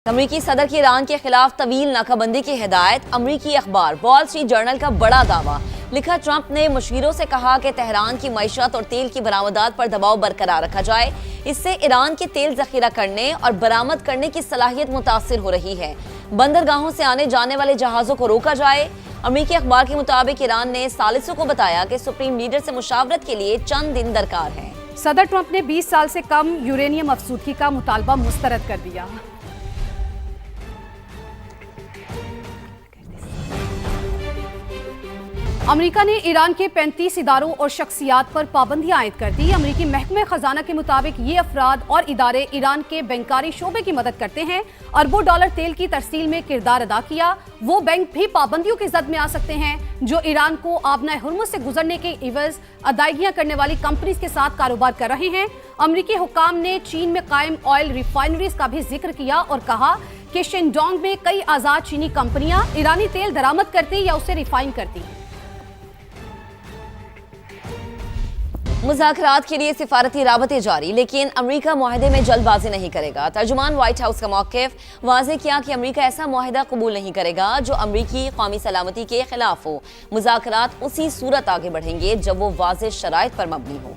अमरीकी सदर की ईरान के खिलाफ तवील नाकाबंदी की हिदायत। अमरीकी अखबार वॉल स्ट्रीट जर्नल का बड़ा दावा। लिखा, ट्रंप ने मुशीरों से कहा कि तेहरान की मईशत और तेल की बरामदात पर दबाव बरकरार रखा जाए। इससे ईरान के तेल जखीरा करने और बरामद करने की सलाहियत मुतासिर हो रही है। बंदरगाहों से आने जाने वाले जहाजों को रोका जाए। अमरीकी अखबार के मुताबिक ईरान ने सालिसों को बताया कि सुप्रीम लीडर से मुशावरत के लिए चंद दिन दरकार है। सदर ट्रंप ने 20 साल से कम यूरेनियम अफसूदगी का मुतालबा मुस्तरद कर दिया। अमेरिका ने ईरान के 35 इदारों और शख्सियात पर पाबंदियां आयद कर दी। अमेरिकी महकमे खजाना के मुताबिक ये अफराद और इदारे ईरान के बैंकारी शोबे की मदद करते हैं। अरबों डॉलर तेल की तरसील में किरदार अदा किया। वो बैंक भी पाबंदियों की जद में आ सकते हैं जो ईरान को आबना हुर्मुज से गुजरने के इवज अदायगियां करने वाली कंपनीज के साथ कारोबार कर रहे हैं। अमेरिकी हुक्काम ने चीन में कायम ऑयल रिफाइनरीज का भी जिक्र किया और कहा कि शिनडोंग में कई आजाद चीनी कंपनियां ईरानी तेल दरामद करती या उसे रिफाइन करती हैं। मुज़ाकरात के लिए सिफारती राबते जारी, लेकिन अमरीका मुआहदे में जल्दबाजी नहीं करेगा। तर्जुमान व्हाइट हाउस का मौक़िफ़ वाज़ेह किया कि अमरीका ऐसा मुआहदा कबूल नहीं करेगा जो अमरीकी कौमी सलामती के खिलाफ हो। मुज़ाकरात उसी सूरत आगे बढ़ेंगे जब वो वाज़ेह शराइत पर मबनी हो।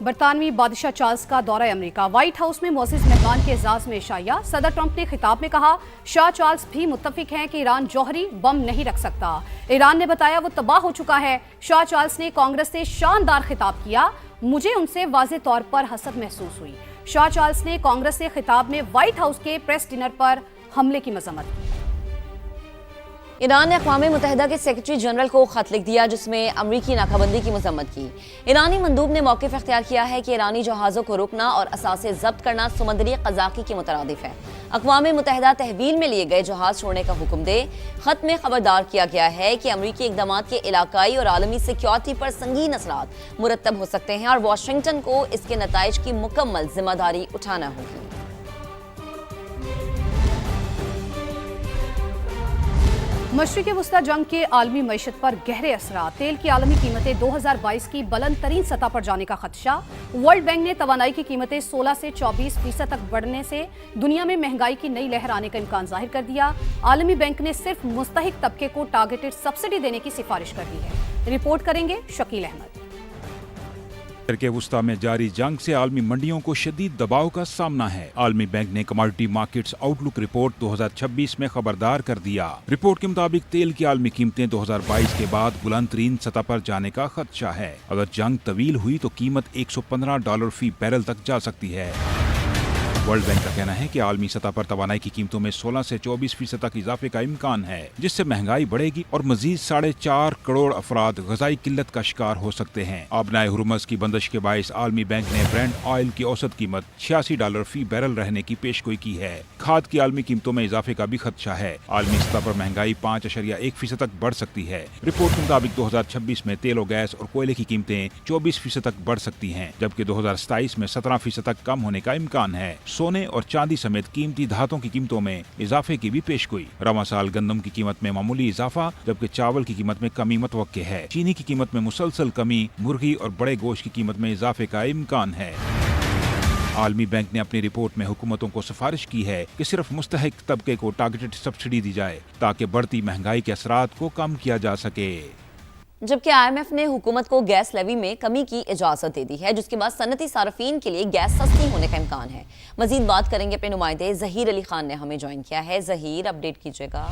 बरतानवी बादशाह चार्ल्स का दौरा अमेरिका। व्हाइट हाउस में मोअज़्ज़िज़ मेहमान के एजाज़ में इशाया। सदर ट्रंप ने खिताब में कहा, शाह चार्ल्स भी मुत्तफिक हैं कि ईरान जौहरी बम नहीं रख सकता। ईरान ने बताया वो तबाह हो चुका है। शाह चार्ल्स ने कांग्रेस से शानदार खिताब किया। मुझे उनसे वाज़ेह तौर पर हसद महसूस हुई। शाह चार्ल्स ने कांग्रेस से खिताब में व्हाइट हाउस के प्रेस डिनर पर हमले की मजम्मत की। ईरान ने अक़वाम मुत्तहिदा के सेक्रेटरी जनरल को खत लिख दिया जिसमें अमरीकी नाकाबंदी की मजम्मत की। ईरानी मंदूब ने मौक़िफ़ इख्तियार किया है कि ईरानी जहाज़ों को रोकना और असासे ज़ब्त करना समंदरी क़ज़ाक़ी के मुतरादिफ है। अक़वाम मुत्तहिदा तहवील में लिए गए जहाज़ छोड़ने का हुक्म दे। खत में खबरदार किया गया है कि अमरीकी इक़दाम के इलाकाई और आलमी सिक्योरिटी पर संगीन असरात मुरतब हो सकते हैं और वाशिंगटन को इसके नताइज की मुकम्मल जिम्मेदारी उठाना होगी। मशरिक़ वस्ता जंग के आलमी मईशत पर गहरे असरात। तेल की आलमी कीमतें 2022 की बुलंद तरीन सतह पर जाने का खदशा। वर्ल्ड बैंक ने तवानाई की कीमतें 16 से 24% तक बढ़ने से दुनिया में महंगाई की नई लहर आने का इम्कान जाहिर कर दिया। आलमी बैंक ने सिर्फ मुस्तहिक तबके को टारगेटेड सब्सिडी देने की सिफारिश कर दी है। रिपोर्ट करेंगे शकील अहमद। के वुस्ता में जारी जंग से आलमी मंडियों को शदीद दबाव का सामना है। आलमी बैंक ने कमोडिटी मार्केट्स आउटलुक रिपोर्ट 2026 में खबरदार कर दिया। रिपोर्ट के मुताबिक तेल की आलमी कीमतें 2022 के बाद बुलंद तरीन सतह पर जाने का खदशा है। अगर जंग तवील हुई तो कीमत $115 फी बैरल तक जा सकती है। वर्ल्ड बैंक का कहना है कि आलमी सतह पर तवानाई की कीमतों में 16 से 24% तक इजाफे का इम्कान है, जिससे महंगाई बढ़ेगी और मजीद 4.5 करोड़ अफराद ग़िज़ाई किल्लत का शिकार हो सकते हैं। आबनाए हुर्मुज़ की बंदिश के बायस आलमी बैंक ने ब्रेंट ऑयल की औसत कीमत $86 फी बैरल रहने की पेशगोई की है। खाद की आलमी कीमतों में इजाफे का भी खदशा है। आलमी सतह पर महंगाई 5.1% तक बढ़ सकती है। रिपोर्ट के मुताबिक 2026 में तेल और गैस और कोयले की कीमतें 24% तक बढ़ सकती हैं, जबकि 2027 में 17% तक कम होने का इम्कान है। सोने और चांदी समेत कीमती धातुओं की कीमतों में इजाफे की भी पेशगोई। रवा साल गंदम की कीमत में मामूली इजाफा, जबकि चावल की कीमत में कमी मुतवक्के है। चीनी की कीमत में मुसलसल कमी, मुर्गी और बड़े गोश्त की कीमत में इजाफे का इम्कान है। आलमी बैंक ने अपनी रिपोर्ट में हुकूमतों को सिफारिश की है कि सिर्फ मुस्तहिक तबके को टारगेटेड सब्सिडी दी जाए ताकि बढ़ती महंगाई के असरात को कम किया जा सके। जबकि IMF ने हुकूमत को गैस लेवी में कमी की इजाजत दे दी है, जिसके बाद सनती सार्फिन के लिए गैस सस्ती होने का इम्कान है। मजीद बात करेंगे अपने नुमाइंदे ज़हीर अली खान ने हमें ज्वाइन किया है। ज़हीर, अपडेट कीजिएगा।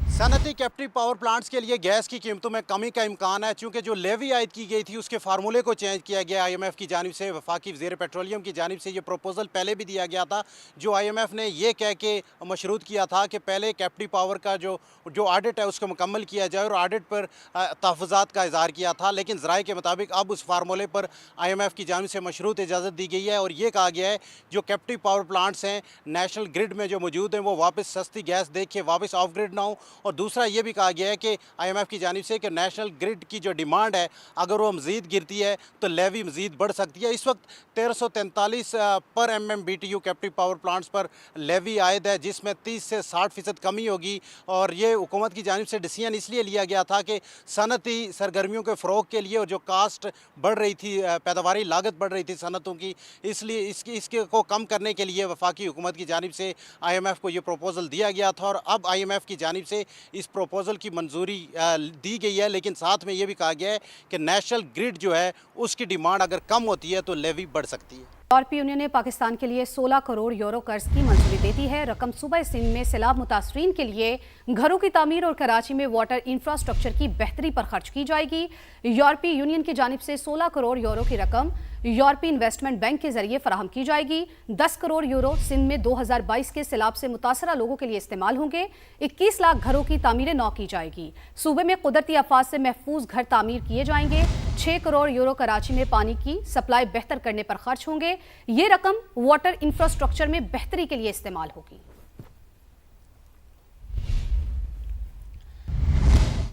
सनती कैप्टिव पावर प्लांट्स के लिए गैस की कीमतों में कमी का इम्कान है, चूँकि जो लेवी आयद की गई थी उसके फार्मूले को चेंज किया गया। IMF की जानिब से, वफाकी वज़ीर पेट्रोलियम की जानिब से ये प्रपोजल पहले भी दिया गया था, जो IMF ने ये कह के मशरूत किया था कि पहले कैप्टिव पावर का जो ऑडिट है उसको मुकम्मल किया जाए और ऑडिट पर तहफ़्फ़ुज़ात का इज़हार किया था। लेकिन ज़राए के मुताबिक अब उस फार्मूले पर IMF की जानिब से मशरूत इजाज़त दी गई है और ये कहा गया है जो कैप्टिव पावर प्लांट्स हैं नेशनल ग्रिड में जो मौजूद हैं वो वापस सस्ती गैस देख के वापस ऑफ ग्रिड ना हो और दूसरा ये भी कहा गया है कि IMF की जानिब से कि नेशनल ग्रिड की जो डिमांड है अगर वो मज़ीद गिरती है तो लेवी मज़ीद बढ़ सकती है। इस वक्त 1343 पर MMBTU कैप्टिव पावर प्लांट्स पर लेवी आयद है, जिसमें 30 से 60% कमी होगी। और ये हुकूमत की जानिब से डिसीजन इसलिए लिया गया था कि सनती सरगर्मियों के फ़रोग के लिए और जो कास्ट बढ़ रही थी, पैदावारी लागत बढ़ रही थी सनतों की, इसलिए इसके को कम करने के लिए वफाकी हुकूमत की जानिब से IMF को ये प्रपोज़ल दिया गया था। और अब IMF की जानिब से इस प्रपोज़ल की मंजूरी दी गई है, लेकिन साथ में ये भी कहा गया है कि नेशनल ग्रिड जो है उसकी डिमांड अगर कम होती है तो लेवी बढ़ सकती है। यूरोपीय यूनियन ने पाकिस्तान के लिए 16 करोड़ यूरो कर्ज की मंजूरी दे दी है। रकम सूबा सिंध में सैलाब मुतासरीन के लिए घरों की तामीर और कराची में वाटर इंफ्रास्ट्रक्चर की बेहतरी पर खर्च की जाएगी। यूरोपीय यूनियन की जानिब से 16 करोड़ यूरो की रकम यूरोपीय इन्वेस्टमेंट बैंक के जरिए फराहम की जाएगी। 10 करोड़ यूरो सिंध में 2022 के सैलाब से मुतासरा लोगों के लिए इस्तेमाल होंगे। 21 लाख घरों की तामीर नौ की जाएगी। सूबे में कुदरती आफात से महफूज घर तामीर किए जाएंगे। 6 करोड़ यूरो कराची में पानी की सप्लाई बेहतर करने पर खर्च होंगे। ये रकम वाटर इंफ्रास्ट्रक्चर में बेहतरी के लिए इस्तेमाल होगी।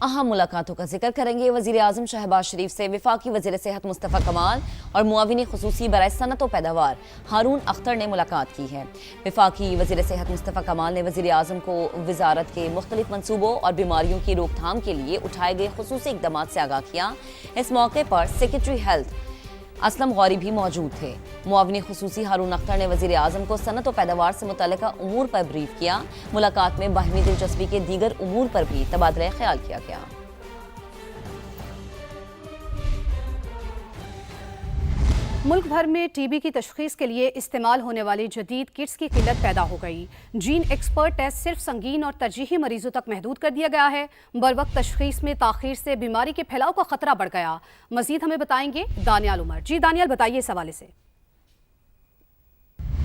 अहम मुलाकातों का जिक्र करेंगे। वज़ीर आज़म शहबाज शरीफ से वफाकी वज़ीर सेहत मुस्तफ़ा कमाल और मुआविन ख़ुसूसी बराए सनत व पैदावार हारून अख्तर ने मुलाकात की है। वफाकी वज़ीर सेहत मुस्तफ़ा कमाल ने वज़ीर आज़म को वज़ारत के मुख्तलिफ मनसूबों और बीमारियों की रोकथाम के लिए उठाए गए ख़ुसूसी इक़दामात से आगाह किया। इस मौके पर सेक्रेटरी हेल्थ असलम गौरी भी मौजूद थे। मुआविन ख़ुसूसी हारून अख्तर ने वज़ीर आज़म को सनत व पैदावार से मुतल्लिक़ा उमूर पर ब्रीफ किया। मुलाकात में बाहमी दिलचस्पी के दीगर उमूर पर भी तबादला ख्याल किया गया। मुल्क भर में टीबी की तशखीस के लिए इस्तेमाल होने वाली जदीद किट्स की किल्लत पैदा हो गई। जीन एक्सपर्ट टेस्ट सिर्फ संगीन और तरजीही मरीजों तक महदूद कर दिया गया है। बरवक्त तशखीस में ताखीर से बीमारी के फैलाव का खतरा बढ़ गया। मजीद हमें बताएंगे दानियाल उमर। जी दानियाल, बताइए इस हवाले से।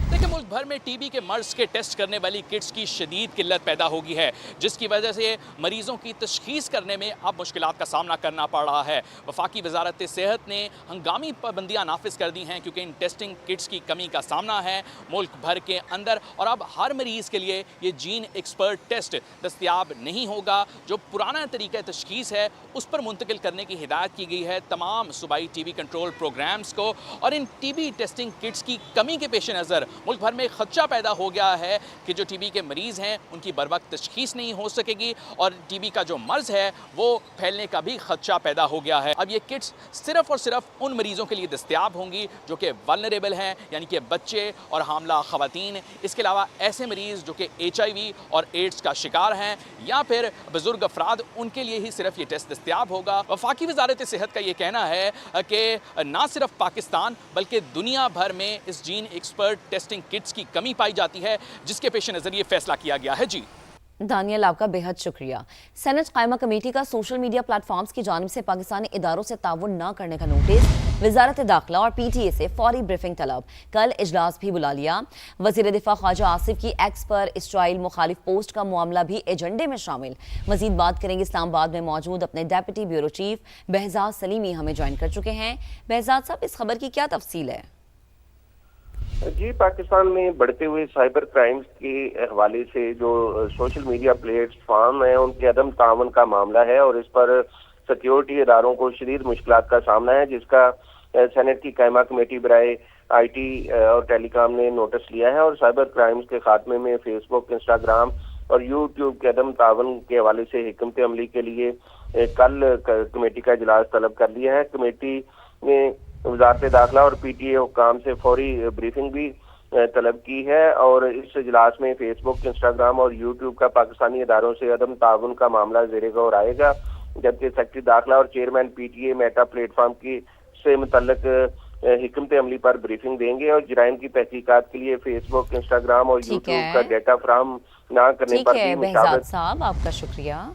देखिए, मुल्क भर में टीबी के मर्ज के टेस्ट करने वाली किट्स की शदीद किल्लत पैदा हो गई है, जिसकी वजह से मरीजों की तशखीस करने में अब मुश्किलात का सामना करना पड़ रहा है। वफाकी वजारत सेहत ने हंगामी पाबंदियां नाफिज कर दी हैं क्योंकि इन टेस्टिंग किट्स की कमी का सामना है मुल्क भर के अंदर। और अब हर मरीज़ के लिए ये जीन एक्सपर्ट टेस्ट दस्तियाब नहीं होगा। जो पुराना तरीका तशखीस है उस पर मुंतकिल करने की हिदायत की गई है तमाम सूबाई टीबी कंट्रोल प्रोग्राम्स को। और इन टीबी टेस्टिंग किट्स की कमी के पेश नज़र मुल्क भर में खदशा पैदा हो गया है कि जो टीबी के मरीज़ हैं उनकी बरवक्त तशखीस नहीं हो सकेगी और टीबी का जो मर्ज है वो फैलने का भी खदशा पैदा हो गया है। अब ये किट्स सिर्फ और सिर्फ उन मरीज़ों के लिए दस्तयाब होंगी जो कि वल्नरेबल हैं, यानी कि बच्चे और हामला ख़वातीन। इसके अलावा ऐसे मरीज़ जो कि HIV और एड्स का शिकार हैं या फिर बुजुर्ग अफराद, उनके लिए ही सिर्फ ये टेस्ट दस्तयाब होगा। वफाकी वजारत सेहत का ये कहना है कि ना सिर्फ पाकिस्तान बल्कि दुनिया भर में इस जीन एक्सपर्ट टेस्टिंग किट्स की कमी पाई जाती है, जिसके पेश नज़र ये फैसला किया गया है। जी दानियल, आपका बेहद शुक्रिया। सेनेट कायमा कमेटी का सोशल मीडिया प्लेटफॉर्म्स की जानिब से पाकिस्तानी इदारों से ताउन न करने का नोटिस, वजारत दाखिला और PTA से फौरी ब्रीफिंग तलब। कल इजलास भी बुला लिया। वजीर दिफा ख्वाजा आसिफ की एक्स पर इसराइल मुखालिफ पोस्ट का मामला भी एजेंडे में शामिल। मजीद बात करेंगे। इस्लामाबाद में मौजूद अपने deputy bureau chief Behzad Salimi हमें ज्वाइन कर चुके हैं। बहजाद साहब, इस खबर की क्या तफसील है? जी, पाकिस्तान में बढ़ते हुए साइबर क्राइम्स के हवाले से जो सोशल मीडिया प्लेटफॉर्म है उनके अदम तावन का मामला है और इस पर सिक्योरिटी इदारों को शदीद मुश्किलात का सामना है, जिसका सेनेट की कायमा कमेटी बराए IT और टेलीकॉम ने नोटिस लिया है। और साइबर क्राइम्स के खात्मे में फेसबुक, इंस्टाग्राम और यूट्यूब के अदम तावन के हवाले से हिकमत अमली के लिए कल कमेटी का इजलास तलब कर लिया है। कमेटी ने वजारत दाखिला और PTA हुक्काम से फौरी ब्रीफिंग भी तलब की है और इस इजलास में फेसबुक, इंस्टाग्राम और यूट्यूब का पाकिस्तानी इदारों से अदम ताउन का मामला ज़ेरे गौर आएगा, जबकि सेक्रेटरी दाखिला और चेयरमैन PTA मेटा प्लेटफॉर्म की से मुतल्लिक हिकमत अमली पर ब्रीफिंग देंगे और जराइम की तहकीकात के लिए फेसबुक, इंस्टाग्राम और यूट्यूब का डेटा फराहम ना करने पर भी बहजाद साहब, आपका शुक्रिया।